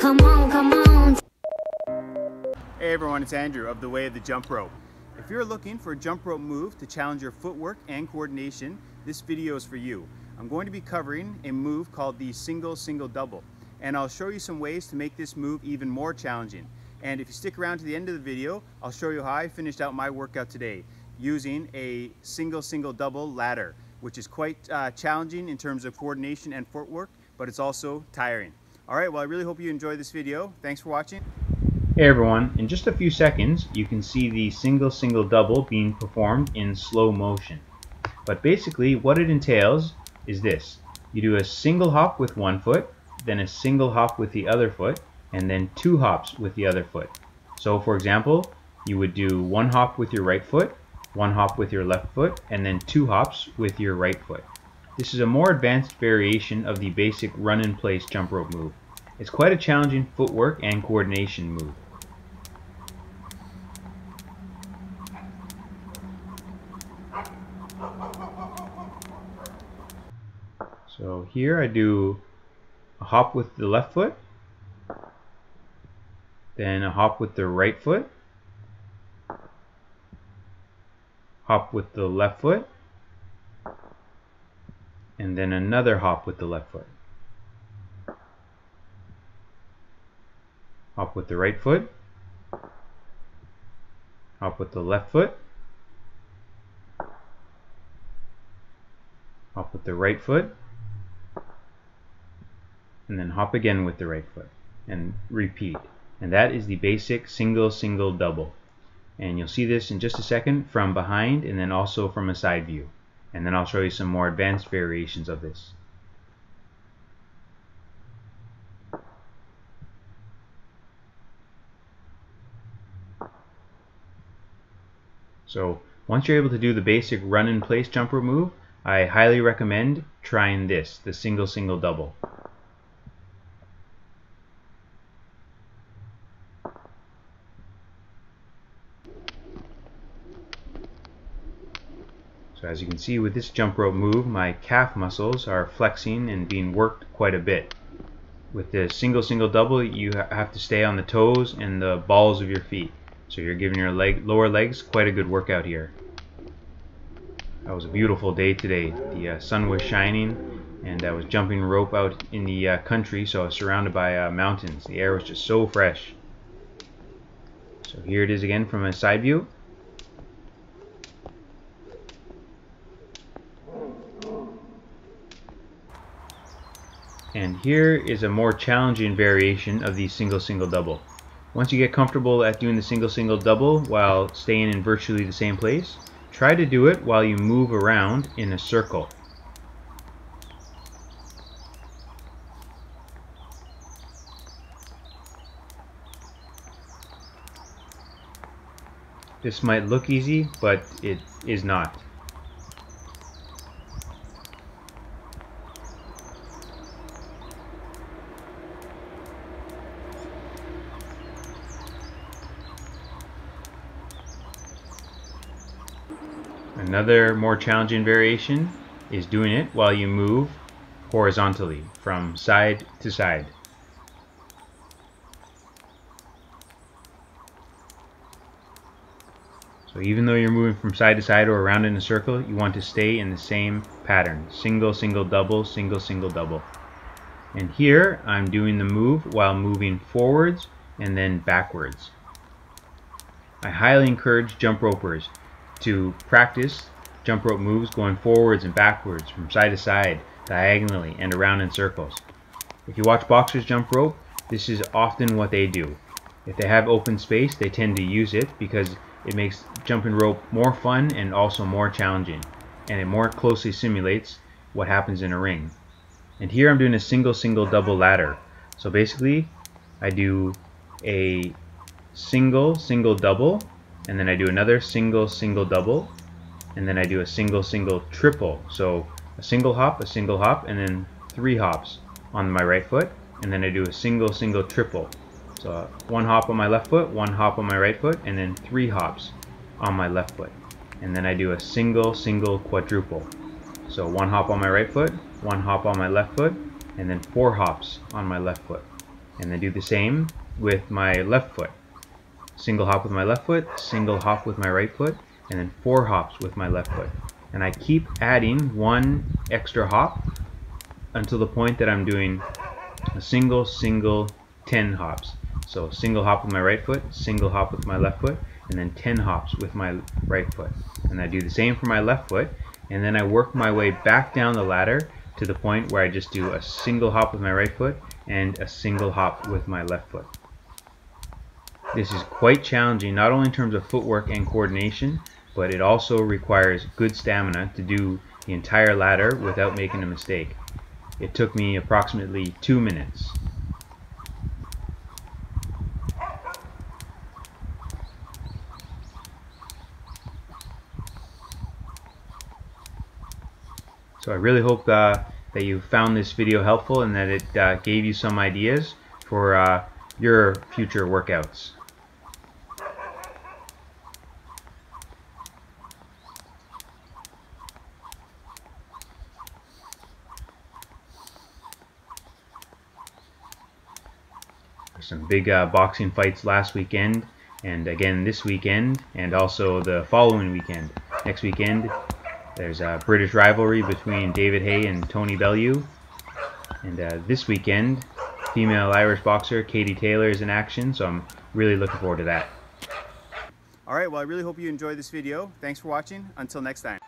Come on, come on. Hey everyone, it's Andrew of The Way of the Jump Rope. If you're looking for a jump rope move to challenge your footwork and coordination, this video is for you. I'm going to be covering a move called the single-single-double, and I'll show you some ways to make this move even more challenging. And if you stick around to the end of the video, I'll show you how I finished out my workout today using a single-single-double ladder, which is quite challenging in terms of coordination and footwork, but it's also tiring. Alright, well I really hope you enjoyed this video. Thanks for watching. Hey everyone, in just a few seconds you can see the single-single-double being performed in slow motion. But basically what it entails is this. You do a single hop with one foot, then a single hop with the other foot, and then two hops with the other foot. So for example, you would do one hop with your right foot, one hop with your left foot, and then two hops with your right foot. This is a more advanced variation of the basic run-in-place jump rope move. It's quite a challenging footwork and coordination move. So here I do a hop with the left foot, then a hop with the right foot, hop with the left foot, and then another hop with the left foot. Hop with the right foot, hop with the left foot, hop with the right foot, and then hop again with the right foot, and repeat. And that is the basic single-single-double. And you'll see this in just a second from behind and then also from a side view. And then I'll show you some more advanced variations of this. So once you're able to do the basic run-in-place jump rope move, I highly recommend trying this, the single-single-double. So as you can see with this jump rope move, my calf muscles are flexing and being worked quite a bit. With the single-single-double, you have to stay on the toes and the balls of your feet. So you're giving your lower legs quite a good workout here. That was a beautiful day today. The sun was shining and I was jumping rope out in the country, so I was surrounded by mountains. The air was just so fresh. So here it is again from a side view. And here is a more challenging variation of the single-single-double. Once you get comfortable at doing the single-single-double while staying in virtually the same place, try to do it while you move around in a circle. This might look easy, but it is not. Another more challenging variation is doing it while you move horizontally from side to side. So even though you're moving from side to side or around in a circle, you want to stay in the same pattern. Single-single-double, single-single-double. And here I'm doing the move while moving forwards and then backwards. I highly encourage jump ropers to practice jump rope moves going forwards and backwards, from side to side, diagonally, and around in circles. If you watch boxers jump rope, this is often what they do. If they have open space, they tend to use it because it makes jumping rope more fun and also more challenging, and it more closely simulates what happens in a ring. And here I'm doing a single-single-double ladder. So basically, I do a single-single-double, and then I do another single-single-double, and then I do a single-single-triple. So a single hop, and then three hops on my right foot, and then I do a single-single-triple. So one hop on my left foot, one hop on my right foot, and then three hops on my left foot. And then I do a single-single-quadruple. So one hop on my right foot, one hop on my left foot, and then four hops on my left foot. And then do the same with my left foot. Single hop with my left foot, single hop with my right foot, and then 4 hops with my left foot. And I keep adding 1 extra hop until the point that I'm doing a single, 10 hops. So single hop with my right foot, single hop with my left foot, and then 10 hops with my right foot. And I do the same for my left foot, and then I work my way back down the ladder to the point where I just do a single hop with my right foot and a single hop with my left foot. This is quite challenging, not only in terms of footwork and coordination, but it also requires good stamina to do the entire ladder without making a mistake. It took me approximately 2 minutes. So I really hope that you found this video helpful and that it gave you some ideas for your future workouts. There's some big boxing fights last weekend, and again this weekend, and also the following weekend. Next weekend there's a British rivalry between David Haye and Tony Bellew, and this weekend female Irish boxer Katie Taylor is in action, so I'm really looking forward to that. Alright, well I really hope you enjoyed this video. Thanks for watching. Until next time.